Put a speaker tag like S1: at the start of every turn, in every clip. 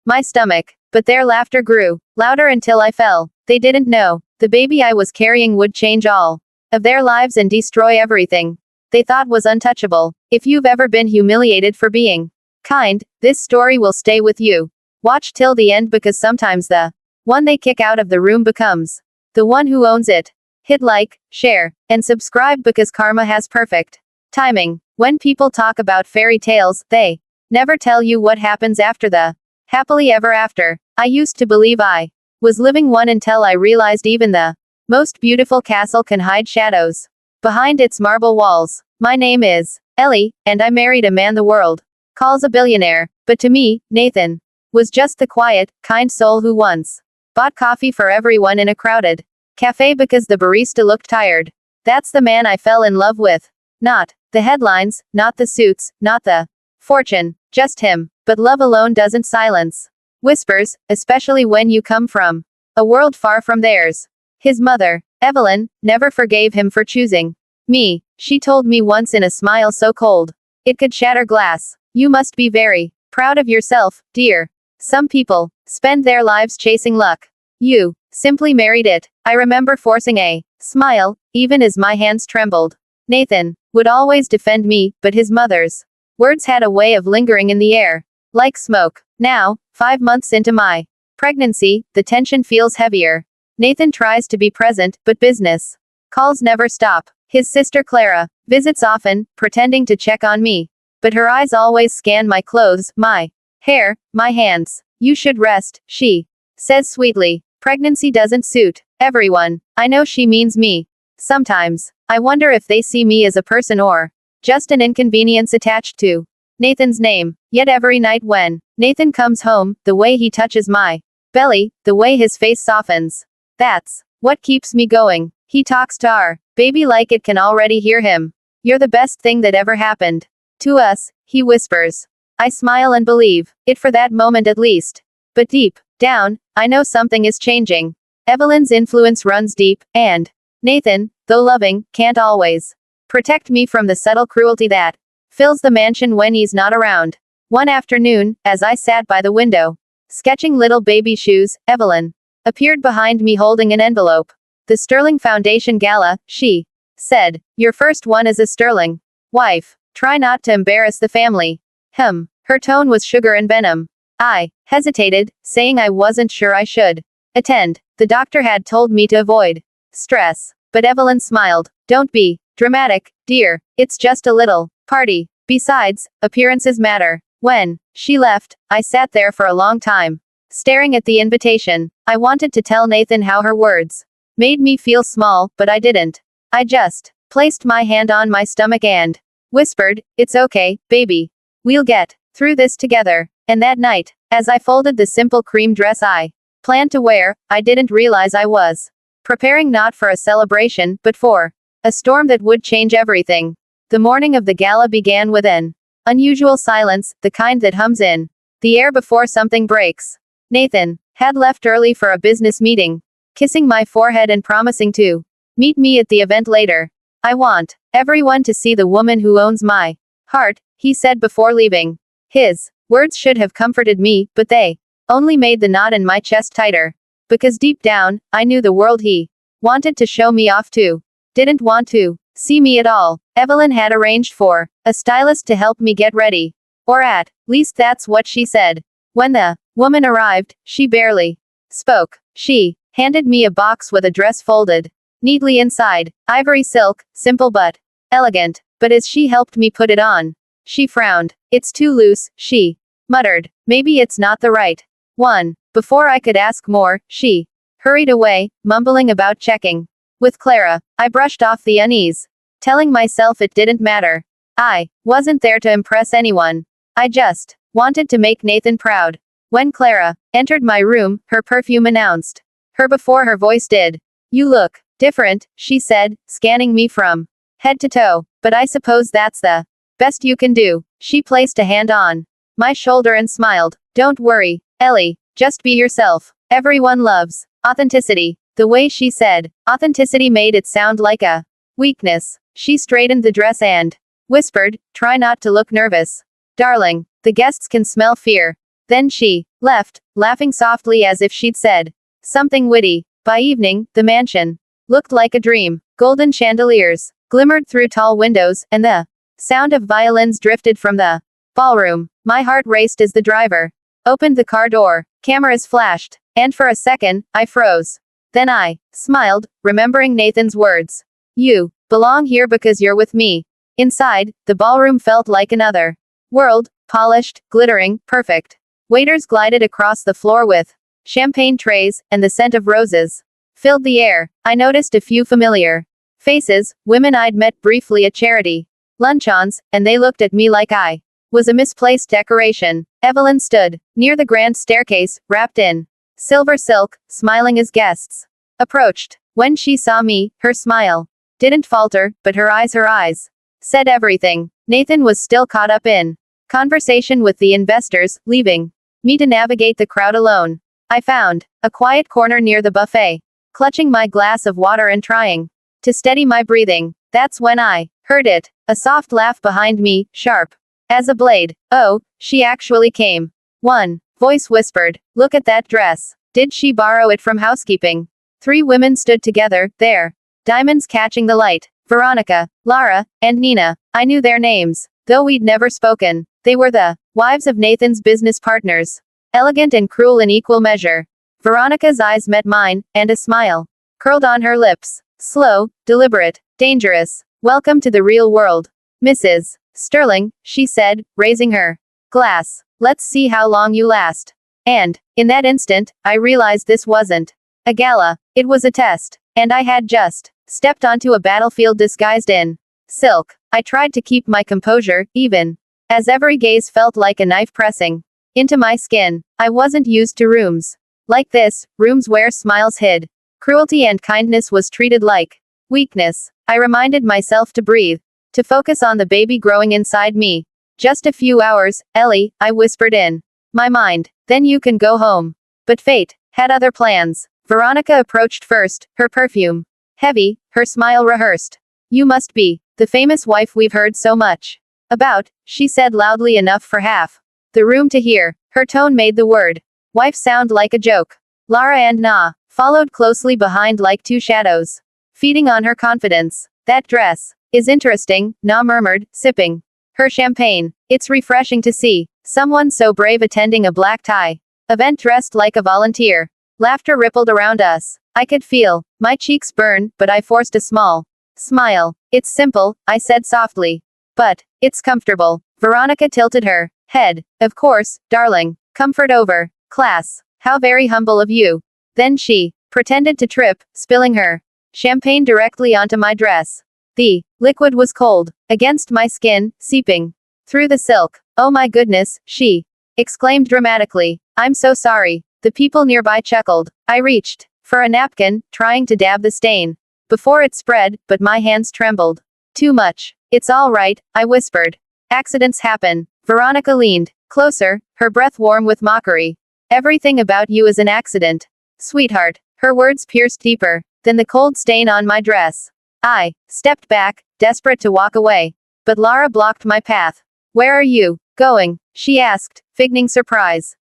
S1: my stomach. But their laughter grew louder until I fell. They didn't know. The baby I was carrying would change all of their lives and destroy everything they thought was untouchable. If you've ever been humiliated for being kind, this story will stay with you. Watch till the end because sometimes the one they kick out of the room becomes the one who owns it. Hit like, share, and subscribe because karma has perfect timing. When people talk about fairy tales, they never tell you what happens after the happily ever after. I used to believe I was living one until I realized even the most beautiful castle can hide shadows behind its marble walls. My name is Ellie, and I married a man the world calls a billionaire. But to me, Nathan was just the quiet, kind soul who once bought coffee for everyone in a crowded cafe because the barista looked tired. That's the man I fell in love with. Not the headlines, not the suits, not the fortune, just him. But love alone doesn't silence whispers, especially when you come from a world far from theirs. His mother, Evelyn, never forgave him for choosing me. She told me once in a smile so cold it could shatter glass. You must be very proud of yourself, dear. Some people spend their lives chasing luck. You simply married it. I remember forcing a smile, even as my hands trembled. Nathan would always defend me, but his mother's words had a way of lingering in the air, like smoke. Now, 5 months into my pregnancy, the tension feels heavier. Nathan tries to be present, but business calls never stop. His sister Clara visits often, pretending to check on me. But her eyes always scan my clothes, my hair, my hands. You should rest, she says sweetly. Pregnancy doesn't suit everyone. I know she means me. Sometimes, I wonder if they see me as a person or just an inconvenience attached to Nathan's name. Yet every night when Nathan comes home, the way he touches my belly, the way his face softens, that's what keeps me going. He talks to our baby like it can already hear him. You're the best thing that ever happened to us, he whispers. I smile and believe it for that moment at least. But deep down, I know something is changing. Evelyn's influence runs deep, and Nathan, though loving, can't always protect me from the subtle cruelty that fills the mansion when he's not around. One afternoon, as I sat by the window, sketching little baby shoes, Evelyn appeared behind me holding an envelope. The Sterling Foundation Gala, she said. Your first one as a Sterling wife. Try not to embarrass the family. Her tone was sugar and venom. I hesitated, saying I wasn't sure I should attend. The doctor had told me to avoid stress. But Evelyn smiled. Don't be dramatic, dear. It's just a little party. Besides, appearances matter. When she left, I sat there for a long time, staring at the invitation. I wanted to tell Nathan how her words made me feel small, but I didn't. I just placed my hand on my stomach and whispered, it's okay, baby. We'll get through this together. And that night, as I folded the simple cream dress I planned to wear, I didn't realize I was preparing not for a celebration, but for a storm that would change everything. The morning of the gala began with an unusual silence, the kind that hums in the air before something breaks. Nathan had left early for a business meeting, kissing my forehead and promising to meet me at the event later. I want everyone to see the woman who owns my heart, he said before leaving. His words should have comforted me, but they only made the knot in my chest tighter. Because deep down, I knew the world he wanted to show me off to didn't want to see me at all. Evelyn had arranged for a stylist to help me get ready. Or at least that's what she said. When the woman arrived, she barely spoke. She handed me a box with a dress folded neatly inside. Ivory silk, simple but elegant. But as she helped me put it on, she frowned. It's too loose, she muttered. Maybe it's not the right one. Before I could ask more, she hurried away, mumbling about checking with Clara. I brushed off the unease, telling myself it didn't matter. I wasn't there to impress anyone. I just wanted to make Nathan proud. When Clara entered my room, her perfume announced her before her voice did. You look different, she said, scanning me from head to toe. But I suppose that's the best you can do. She placed a hand on my shoulder and smiled. Don't worry, Ellie, just be yourself. Everyone loves authenticity. The way she said authenticity made it sound like a weakness. She straightened the dress and whispered, try not to look nervous. Darling, the guests can smell fear. Then she left, laughing softly as if she'd said something witty. By evening, the mansion looked like a dream. Golden chandeliers glimmered through tall windows, and the sound of violins drifted from the ballroom. My heart raced as the driver opened the car door. Cameras flashed, and for a second, I froze. Then I smiled, remembering Nathan's words. You belong here because you're with me. Inside, the ballroom felt like another world, polished, glittering, perfect. Waiters glided across the floor with champagne trays, and the scent of roses filled the air. I noticed a few familiar faces, women I'd met briefly at charity luncheons, and they looked at me like I was a misplaced decoration. Evelyn stood near the grand staircase, wrapped in silver silk, smiling as guests approached. When she saw me, her smile didn't falter, but her eyes said everything. Nathan was still caught up in conversation with the investors, leaving me to navigate the crowd alone. I found a quiet corner near the buffet, clutching my glass of water and trying to steady my breathing. That's when I heard it, a soft laugh behind me, sharp as a blade. Oh, she actually came. One voice whispered, "Look at that dress. Did she borrow it from housekeeping?" 3 women stood together, their diamonds catching the light. Veronica, Lara, and Nina. I knew their names, though we'd never spoken. They were the wives of Nathan's business partners. Elegant and cruel in equal measure. Veronica's eyes met mine, and a smile curled on her lips. Slow, deliberate, dangerous. "Welcome to the real world, Mrs. Sterling," she said, raising her glass. "Let's see how long you last." And, in that instant, I realized this wasn't a gala. It was a test. And I had just stepped onto a battlefield disguised in silk. I tried to keep my composure, even as every gaze felt like a knife pressing into my skin. I wasn't used to rooms like this, rooms where smiles hid cruelty and kindness was treated like weakness. I reminded myself to breathe, to focus on the baby growing inside me. "Just a few hours, Ellie," I whispered in my mind. "Then you can go home." But fate had other plans. Veronica approached first, her perfume heavy, her smile rehearsed. "You must be the famous wife we've heard so much about," she said loudly enough for half the room to hear. Her tone made the word wife sound like a joke. Lara and Na followed closely behind like 2 shadows, feeding on her confidence. "That dress is interesting," Na murmured, sipping her champagne. "It's refreshing to see someone so brave attending a black tie event dressed like a volunteer." Laughter rippled around us. I could feel my cheeks burn, but I forced a small smile. "It's simple," I said softly. "But it's comfortable." Veronica tilted her head. "Of course, darling. Comfort over class. How very humble of you." Then she pretended to trip, spilling her champagne directly onto my dress. The liquid was cold against my skin, seeping through the silk. "Oh my goodness," she exclaimed dramatically. "I'm so sorry." The people nearby chuckled. I reached for a napkin, trying to dab the stain before it spread, but my hands trembled too much. "It's all right," I whispered. "Accidents happen." Veronica leaned closer, her breath warm with mockery. "Everything about you is an accident, sweetheart." Her words pierced deeper than the cold stain on my dress. I stepped back, desperate to walk away. But Lara blocked my path. "Where are you going?" she asked, feigning surprise.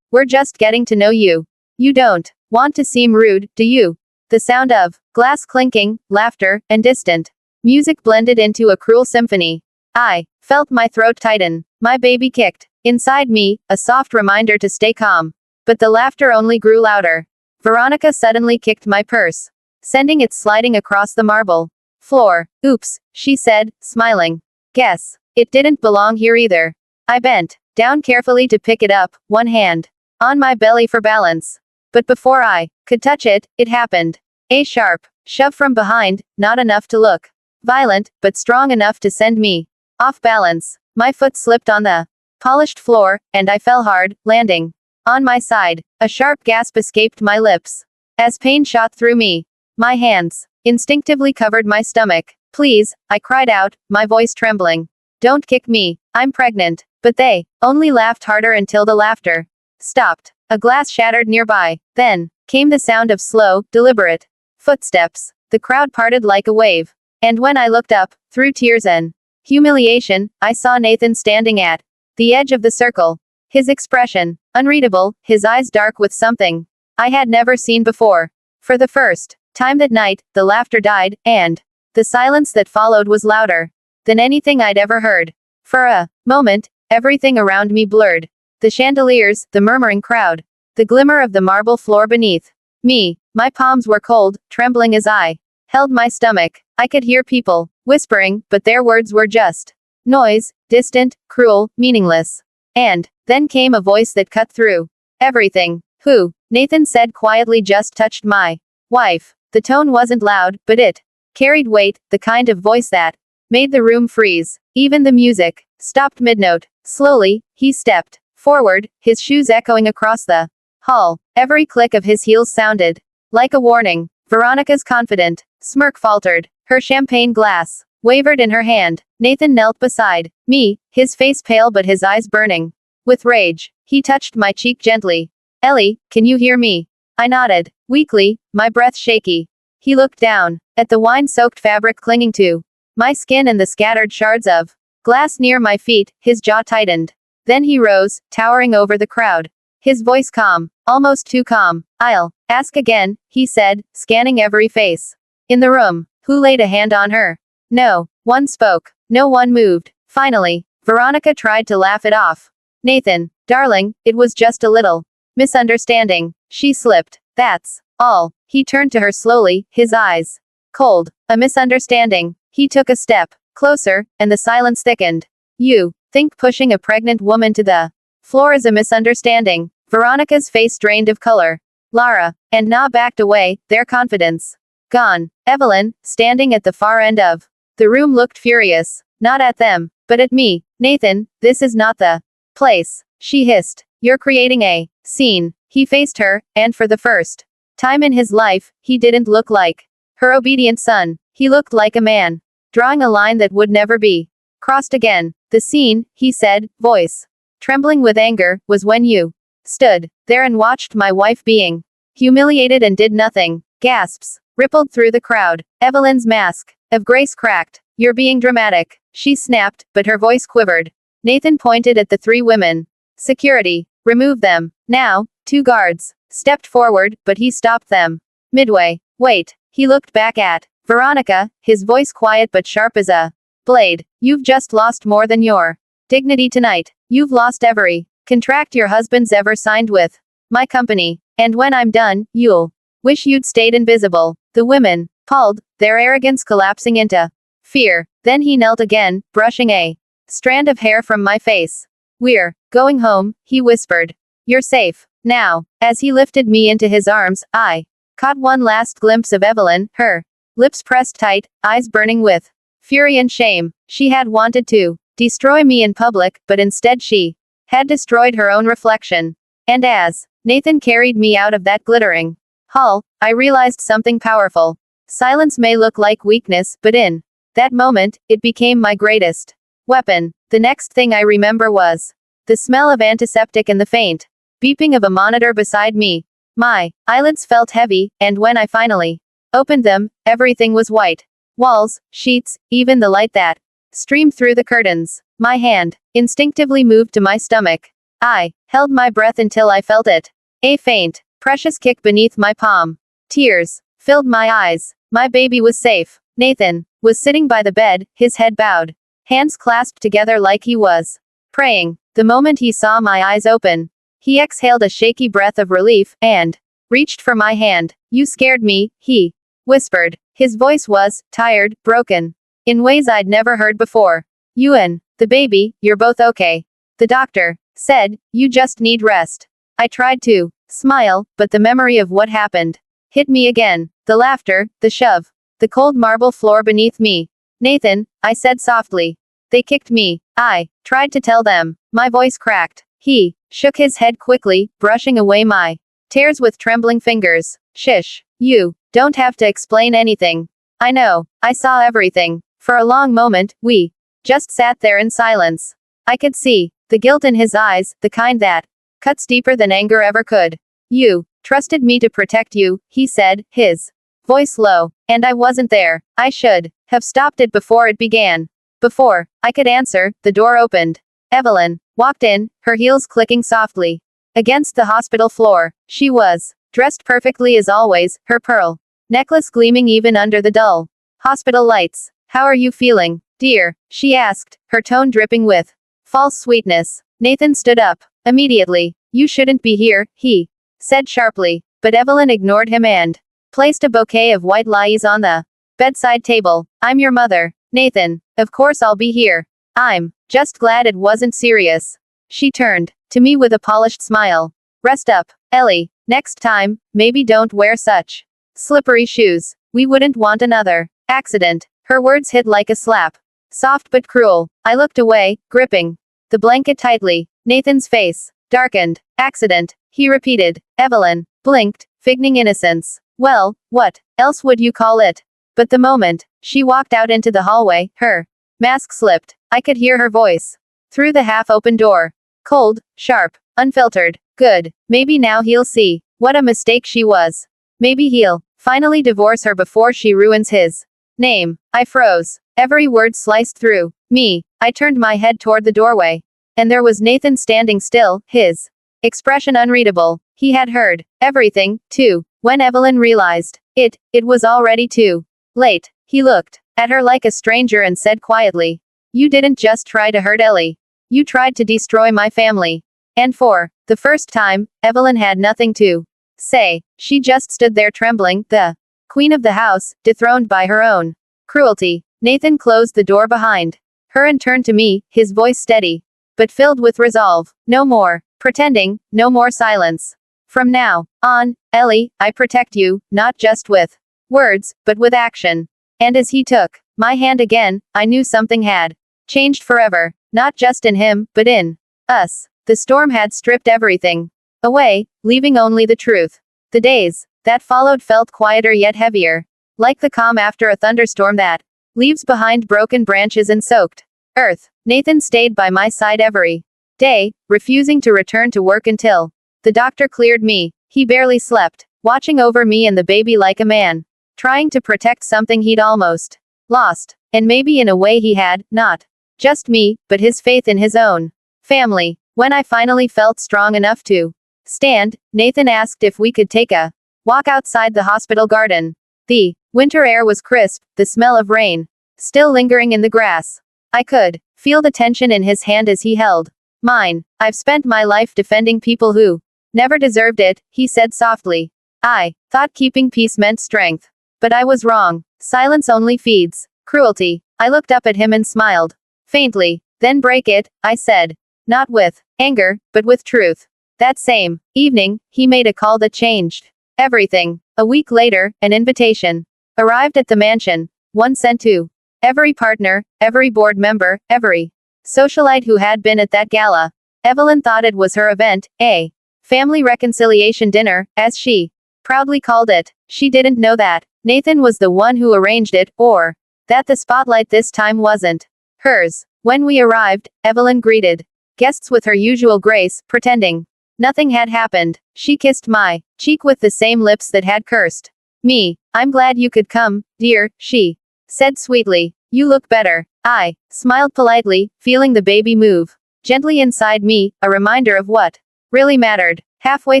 S1: We're just getting to know you. You don't want to seem rude, do you?" The sound of glass clinking, laughter, and distant music blended into a cruel symphony. I felt my throat tighten. My baby kicked inside me, a soft reminder to stay calm. But the laughter only grew louder. Veronica suddenly kicked my purse, sending it sliding across the marble floor. "Oops," she said, smiling. "Guess it didn't belong here either." I bent down carefully to pick it up, one hand on my belly for balance. But before I could touch it, it happened. A sharp shove from behind, not enough to look violent, but strong enough to send me off balance. My foot slipped on the polished floor, and I fell hard, landing on my side. A sharp gasp escaped my lips as pain shot through me. My hands instinctively covered my stomach. "Please," I cried out, my voice trembling. "Don't kick me. I'm pregnant." But they only laughed harder until the laughter stopped. A glass shattered nearby. Then came the sound of slow, deliberate footsteps. The crowd parted like a wave. And when I looked up, through tears and humiliation, I saw Nathan standing at the edge of the circle. His expression, unreadable, his eyes dark with something I had never seen before. For the first time that night, the laughter died, and the silence that followed was louder than anything I'd ever heard. For a moment, everything around me blurred. The chandeliers, the murmuring crowd, the glimmer of the marble floor beneath me. My palms were cold, trembling as I held my stomach. I could hear people whispering, but their words were just noise, distant, cruel, meaningless. And then came a voice that cut through everything. Who? Nathan said quietly, just touched my wife. The tone wasn't loud, but it carried weight, the kind of voice that made the room freeze. Even the music stopped mid-note. Slowly, he stepped forward, his shoes echoing across the hall. Every click of his heels sounded like a warning. Veronica's confident smirk faltered. Her champagne glass wavered in her hand. Nathan knelt beside me, his face pale but his eyes burning with rage. He touched my cheek gently. Ellie, can you hear me? I nodded, weakly, my breath shaky. He looked down at the wine-soaked fabric clinging to my skin and the scattered shards of glass near my feet. His jaw tightened. Then he rose, towering over the crowd. His voice calm, almost too calm. I'll ask again, he said, scanning every face in the room. Who laid a hand on her? No one spoke. No one moved. Finally, Veronica tried to laugh it off. Nathan, darling, it was just a little misunderstanding. She slipped. That's all. He turned to her slowly, his eyes cold. A misunderstanding. He took a step closer, and the silence thickened. You think pushing a pregnant woman to the floor is a misunderstanding? Veronica's face drained of color. Lara and Na backed away, their confidence gone. Evelyn, standing at the far end of the room, looked furious. Not at them, but at me. Nathan, this is not the place, she hissed. You're creating a scene. He faced her, and for the first time in his life, he didn't look like her obedient son. He looked like a man drawing a line that would never be crossed again. The scene, he said, voice trembling with anger, was when you stood there and watched my wife being humiliated and did nothing. Gasps rippled through the crowd. Evelyn's mask of grace cracked. You're being dramatic, she snapped, but her voice quivered. Nathan pointed at the three women. Security. Remove them. Now. Two guards stepped forward, but he stopped them midway. Wait. He looked back at Veronica, his voice quiet but sharp as a blade. You've just lost more than your dignity tonight. You've lost every contract your husband's ever signed with my company. And when I'm done, you'll wish you'd stayed invisible. The women palled, their arrogance collapsing into fear. Then he knelt again, brushing a strand of hair from my face. We're going home, he whispered. You're safe now. As he lifted me into his arms, I caught one last glimpse of Evelyn, her lips pressed tight, eyes burning with fury and shame. She had wanted to destroy me in public, but instead she had destroyed her own reflection. And as Nathan carried me out of that glittering hall, I realized something powerful. Silence may look like weakness, but in that moment, it became my greatest weapon. The next thing I remember was the smell of antiseptic and the faint beeping of a monitor beside me. My eyelids felt heavy, and when I finally opened them, everything was white. Walls, sheets, even the light that streamed through the curtains. My hand instinctively moved to my stomach. I held my breath until I felt it. A faint, precious kick beneath my palm. Tears filled my eyes. My baby was safe. Nathan was sitting by the bed, his head bowed, hands clasped together like he was praying. The moment he saw my eyes open, he exhaled a shaky breath of relief, and reached for my hand. You scared me, he whispered. His voice was tired, broken, in ways I'd never heard before. You and the baby, you're both okay. The doctor said, you just need rest. I tried to smile, but the memory of what happened hit me again. The laughter, the shove, the cold marble floor beneath me. Nathan, I said softly. They kicked me. I tried to tell them. My voice cracked. He shook his head quickly, brushing away my tears with trembling fingers. Shish. You don't have to explain anything. I know. I saw everything. For a long moment, we just sat there in silence. I could see the guilt in his eyes, the kind that cuts deeper than anger ever could. You trusted me to protect you, he said, his voice low. And I wasn't there. I should have stopped it before it began. Before I could answer, the door opened. Evelyn walked in, her heels clicking softly against the hospital floor. She was dressed perfectly as always, her pearl necklace gleaming even under the dull hospital lights. How are you feeling, dear? She asked, her tone dripping with false sweetness. Nathan stood up immediately. You shouldn't be here, he said sharply. But Evelyn ignored him and placed a bouquet of white lilies on the bedside table. I'm your mother, Nathan. Of course I'll be here. I'm just glad it wasn't serious. She turned to me with a polished smile. Rest up, Ellie. Next time, maybe don't wear such slippery shoes. We wouldn't want another accident. Her words hit like a slap. Soft but cruel. I looked away, gripping the blanket tightly. Nathan's face darkened. Accident, he repeated. Evelyn blinked, feigning innocence. Well, what else would you call it? But the moment she walked out into the hallway, her mask slipped. I could hear her voice through the half-open door. Cold, sharp, unfiltered. Good. Maybe now he'll see what a mistake she was. Maybe he'll finally divorce her before she ruins his name. I froze. Every word sliced through me. I turned my head toward the doorway. And there was Nathan standing still, his expression unreadable. He had heard everything, too. When Evelyn realized it was already too late. He looked at her like a stranger and said quietly, You didn't just try to hurt Ellie. You tried to destroy my family. And for the first time, Evelyn had nothing to say. She just stood there trembling, the queen of the house, dethroned by her own cruelty. Nathan closed the door behind her and turned to me, his voice steady, but filled with resolve. No more pretending, no more silence. From now on, Ellie, I protect you, not just with words, but with action. And as he took my hand again, I knew something had changed forever. Not just in him, but in us. The storm had stripped everything away, leaving only the truth. The days that followed felt quieter yet heavier, like the calm after a thunderstorm that leaves behind broken branches and soaked earth. Nathan stayed by my side every day, refusing to return to work until the doctor cleared me. He barely slept, watching over me and the baby like a man trying to protect something he'd almost lost. And maybe in a way he had, not just me, but his faith in his own family. When I finally felt strong enough to stand, Nathan asked if we could take a walk outside the hospital garden. The winter air was crisp, the smell of rain still lingering in the grass. I could feel the tension in his hand as he held mine. I've spent my life defending people who never deserved it, he said softly. I thought keeping peace meant strength. But I was wrong. Silence only feeds cruelty. I looked up at him and smiled faintly. Then break it, I said. Not with anger, but with truth. That same evening, he made a call that changed everything. A week later, an invitation arrived at the mansion, one sent to every partner, every board member, every socialite who had been at that gala. Evelyn thought it was her event, a family reconciliation dinner, as she proudly called it. She didn't know that Nathan was the one who arranged it, or that the spotlight this time wasn't hers. When we arrived, Evelyn greeted guests with her usual grace, pretending nothing had happened. She kissed my cheek with the same lips that had cursed me. I'm glad you could come, dear, she said sweetly. You look better. I smiled politely, feeling the baby move gently inside me, a reminder of what really mattered. Halfway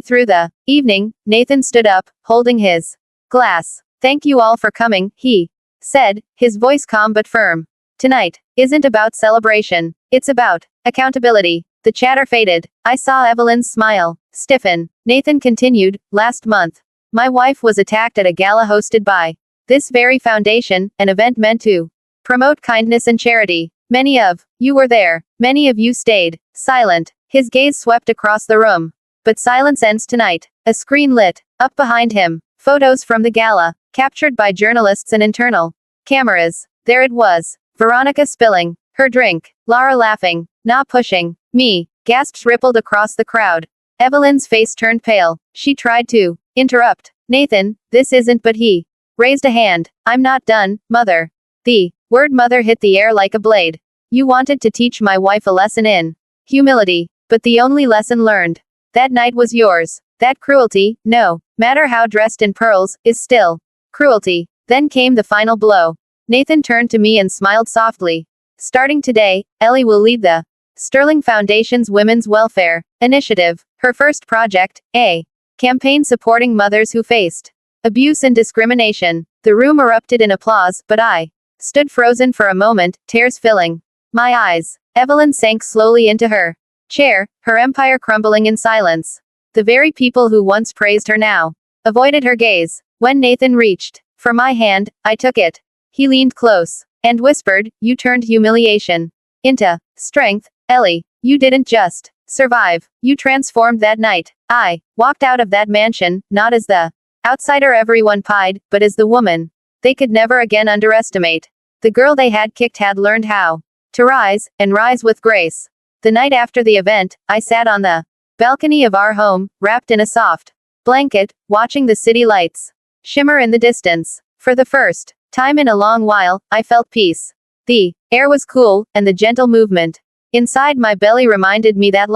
S1: through the evening, Nathan stood up, holding his glass. Thank you all for coming, he said, his voice calm but firm. Tonight isn't about celebration. It's about accountability. The chatter faded. I saw Evelyn's smile stiffen. Nathan continued, last month, my wife was attacked at a gala hosted by this very foundation, an event meant to promote kindness and charity. Many of you were there. Many of you stayed silent. His gaze swept across the room. But silence ends tonight. A screen lit up behind him. Photos from the gala, captured by journalists and internal cameras. There it was. Veronica spilling her drink. Lara laughing, not pushing me. Gasps rippled across the crowd. Evelyn's face turned pale. She tried to interrupt. Nathan, this isn't, but he raised a hand. I'm not done, mother. The word mother hit the air like a blade. You wanted to teach my wife a lesson in humility, but the only lesson learned that night was yours. That cruelty, no matter how dressed in pearls, is still cruelty. Then came the final blow. Nathan turned to me and smiled softly. Starting today, Ellie will lead the Sterling Foundation's Women's Welfare Initiative. Her first project, a campaign supporting mothers who faced abuse and discrimination. The room erupted in applause, but I stood frozen for a moment, tears filling my eyes. Evelyn sank slowly into her chair, her empire crumbling in silence. The very people who once praised her now avoided her gaze. When Nathan reached for my hand, I took it. He leaned close and whispered, "You turned humiliation into strength, Ellie. You didn't just survive, you transformed that night." I walked out of that mansion, not as the outsider everyone pied, but as the woman they could never again underestimate. The girl they had kicked had learned how to rise, and rise with grace. The night after the event, I sat on the balcony of our home, wrapped in a soft blanket, watching the city lights shimmer in the distance. For the first time in a long while, I felt peace. The air was cool, and the gentle movement inside my belly reminded me that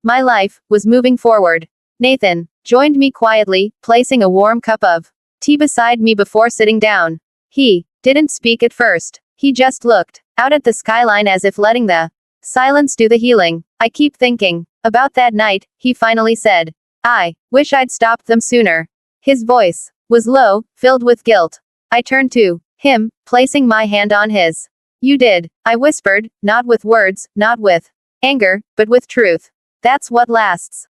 S1: my life, was moving forward. Nathan joined me quietly, placing a warm cup of tea beside me before sitting down. He didn't speak at first. He just looked out at the skyline as if letting the silence do the healing. "I keep thinking about that night," he finally said. "I wish I'd stopped them sooner." His voice was low, filled with guilt. I turned to him, placing my hand on his. "You did," I whispered, not with words, not with anger, but with truth. "That's what lasts."